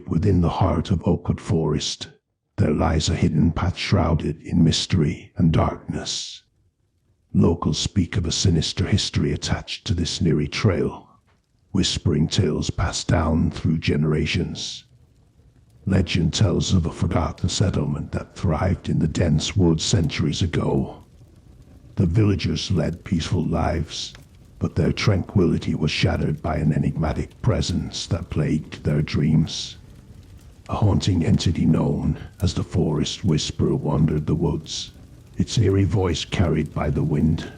Deep within the heart of Oakwood Forest, there lies a hidden path shrouded in mystery and darkness. Locals speak of a sinister history attached to this eerie trail, whispering tales passed down through generations. Legend tells of a forgotten settlement that thrived in the dense woods centuries ago. The villagers led peaceful lives, but their tranquility was shattered by an enigmatic presence that plagued their dreams. A haunting entity known as the Forest Whisperer wandered the woods, its eerie voice carried by the wind.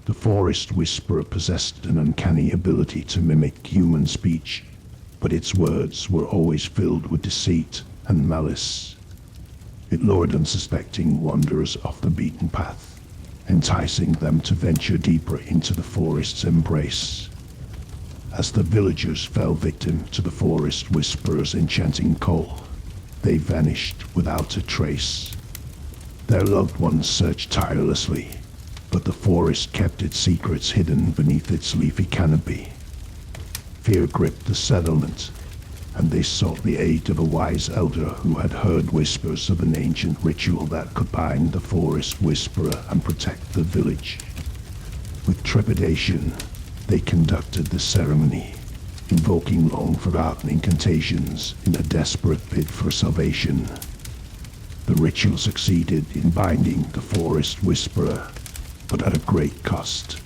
The Forest Whisperer possessed an uncanny ability to mimic human speech, but its words were always filled with deceit and malice. It lured unsuspecting wanderers off the beaten path, enticing them to venture deeper into the forest's embrace. As the villagers fell victim to the Forest Whisperer's enchanting call, they vanished without a trace. Their loved ones searched tirelessly, but the forest kept its secrets hidden beneath its leafy canopy. Fear gripped the settlement, and they sought the aid of a wise elder who had heard whispers of an ancient ritual that could bind the Forest Whisperer and protect the village. With trepidation, they conducted the ceremony, invoking long-forgotten incantations in a desperate bid for salvation. The ritual succeeded in binding the Forest Whisperer, but at a great cost.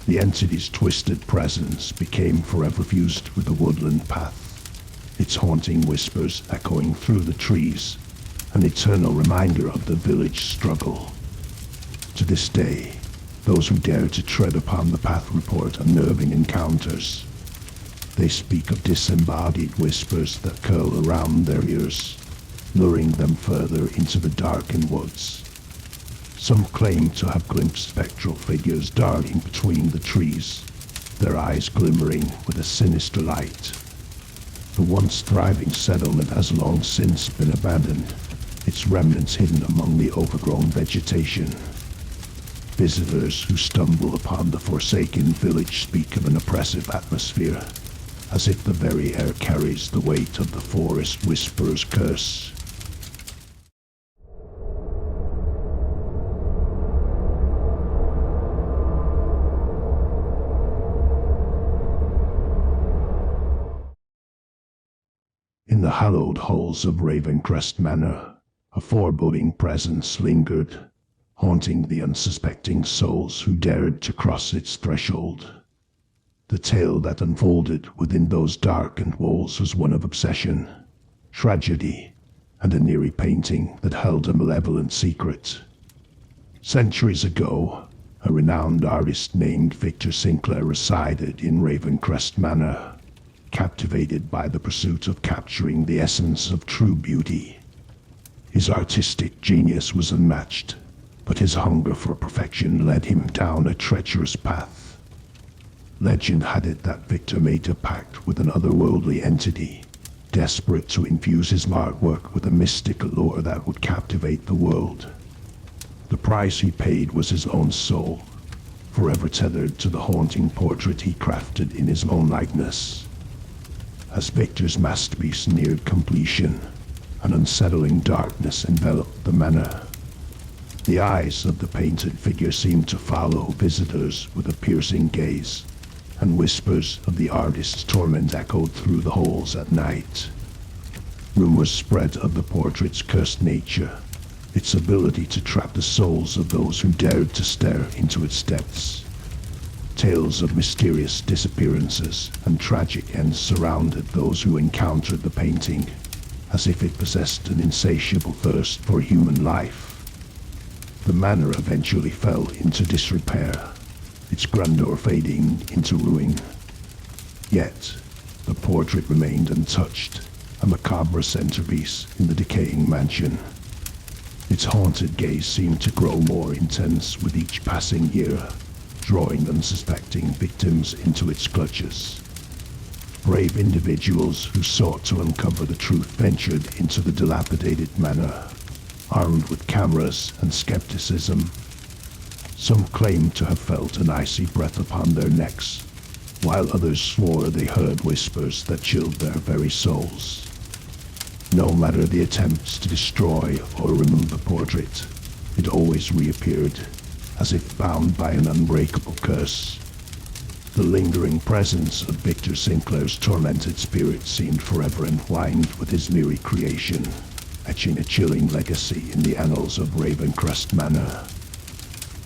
The entity's twisted presence became forever fused with the woodland path, its haunting whispers echoing through the trees, an eternal reminder of the village struggle. To this day, those who dare to tread upon the path report unnerving encounters. They speak of disembodied whispers that curl around their ears, luring them further into the darkened woods. Some claim to have glimpsed spectral figures darting between the trees, their eyes glimmering with a sinister light. The once thriving settlement has long since been abandoned, its remnants hidden among the overgrown vegetation. Visitors who stumble upon the forsaken village speak of an oppressive atmosphere, as if the very air carries the weight of the Forest Whisperer's curse. In the hallowed halls of Ravencrest Manor, a foreboding presence lingered, haunting the unsuspecting souls who dared to cross its threshold. The tale that unfolded within those darkened walls was one of obsession, tragedy, and an eerie painting that held a malevolent secret. Centuries ago, a renowned artist named Victor Sinclair resided in Ravencrest Manor, captivated by the pursuit of capturing the essence of true beauty. His artistic genius was unmatched, but his hunger for perfection led him down a treacherous path. Legend had it that Victor made a pact with an otherworldly entity, desperate to infuse his artwork with a mystic allure that would captivate the world. The price he paid was his own soul, forever tethered to the haunting portrait he crafted in his own likeness. As Victor's masterpiece neared completion, an unsettling darkness enveloped the manor. The eyes of the painted figure seemed to follow visitors with a piercing gaze, and whispers of the artist's torment echoed through the halls at night. Rumors spread of the portrait's cursed nature, its ability to trap the souls of those who dared to stare into its depths. Tales of mysterious disappearances and tragic ends surrounded those who encountered the painting, as if it possessed an insatiable thirst for human life. The manor eventually fell into disrepair, its grandeur fading into ruin. Yet, the portrait remained untouched, a macabre centerpiece in the decaying mansion. Its haunted gaze seemed to grow more intense with each passing year, drawing unsuspecting victims into its clutches. Brave individuals who sought to uncover the truth ventured into the dilapidated manor, armed with cameras and skepticism. Some claimed to have felt an icy breath upon their necks, while others swore they heard whispers that chilled their very souls. No matter the attempts to destroy or remove the portrait, it always reappeared, as if bound by an unbreakable curse. The lingering presence of Victor Sinclair's tormented spirit seemed forever entwined with his eerie creation, etching a chilling legacy in the annals of Ravencrest Manor.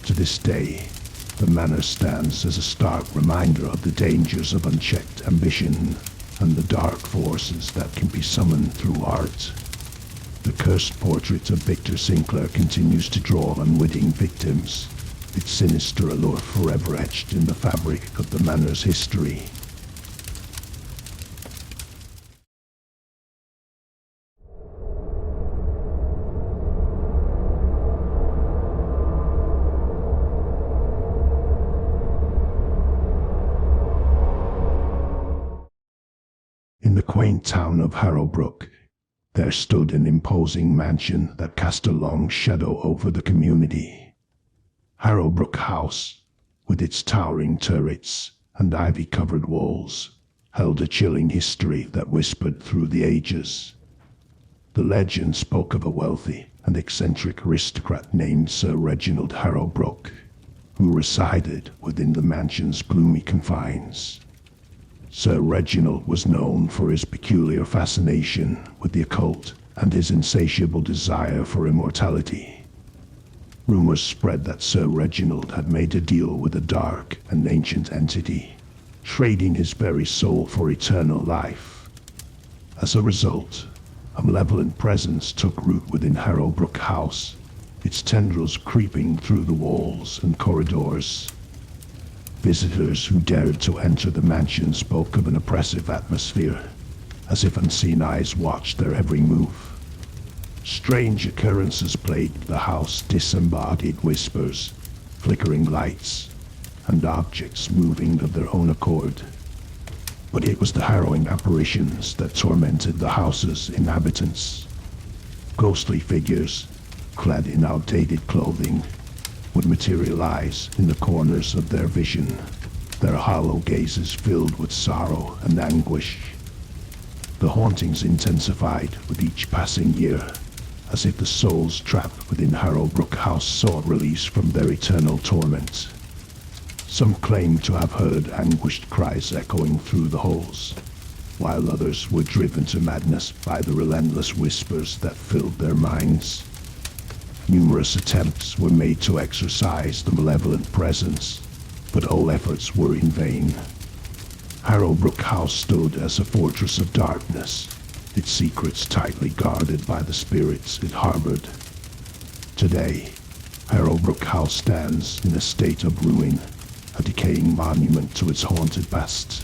To this day, the manor stands as a stark reminder of the dangers of unchecked ambition and the dark forces that can be summoned through art. The cursed portrait of Victor Sinclair continues to draw unwitting victims, its sinister allure forever etched in the fabric of the manor's history. In the quaint town of Harrowbrook, there stood an imposing mansion that cast a long shadow over the community. Harrowbrook House, with its towering turrets and ivy-covered walls, held a chilling history that whispered through the ages. The legend spoke of a wealthy and eccentric aristocrat named Sir Reginald Harrowbrook, who resided within the mansion's gloomy confines. Sir Reginald was known for his peculiar fascination with the occult and his insatiable desire for immortality. Rumors spread that Sir Reginald had made a deal with a dark and ancient entity, trading his very soul for eternal life. As a result, a malevolent presence took root within Harrowbrook House, its tendrils creeping through the walls and corridors. Visitors who dared to enter the mansion spoke of an oppressive atmosphere, as if unseen eyes watched their every move. Strange occurrences plagued the house, disembodied whispers, flickering lights, and objects moving of their own accord. But it was the harrowing apparitions that tormented the house's inhabitants. Ghostly figures, clad in outdated clothing, would materialize in the corners of their vision, their hollow gazes filled with sorrow and anguish. The hauntings intensified with each passing year, as if the souls trapped within Harrowbrook House sought release from their eternal torment. Some claimed to have heard anguished cries echoing through the halls, while others were driven to madness by the relentless whispers that filled their minds. Numerous attempts were made to exorcise the malevolent presence, but all efforts were in vain. Harrowbrook House stood as a fortress of darkness, its secrets tightly guarded by the spirits it harbored. Today, Harrowbrook House stands in a state of ruin, a decaying monument to its haunted past.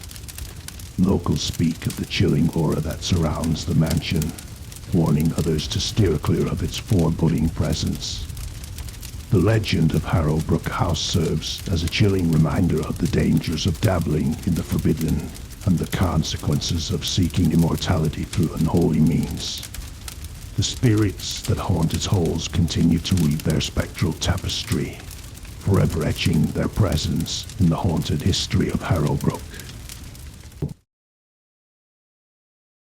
Locals speak of the chilling aura that surrounds the mansion, warning others to steer clear of its foreboding presence. The legend of Harrowbrook House serves as a chilling reminder of the dangers of dabbling in the forbidden and the consequences of seeking immortality through unholy means. The spirits that haunt its halls continue to weave their spectral tapestry, forever etching their presence in the haunted history of Harrowbrook.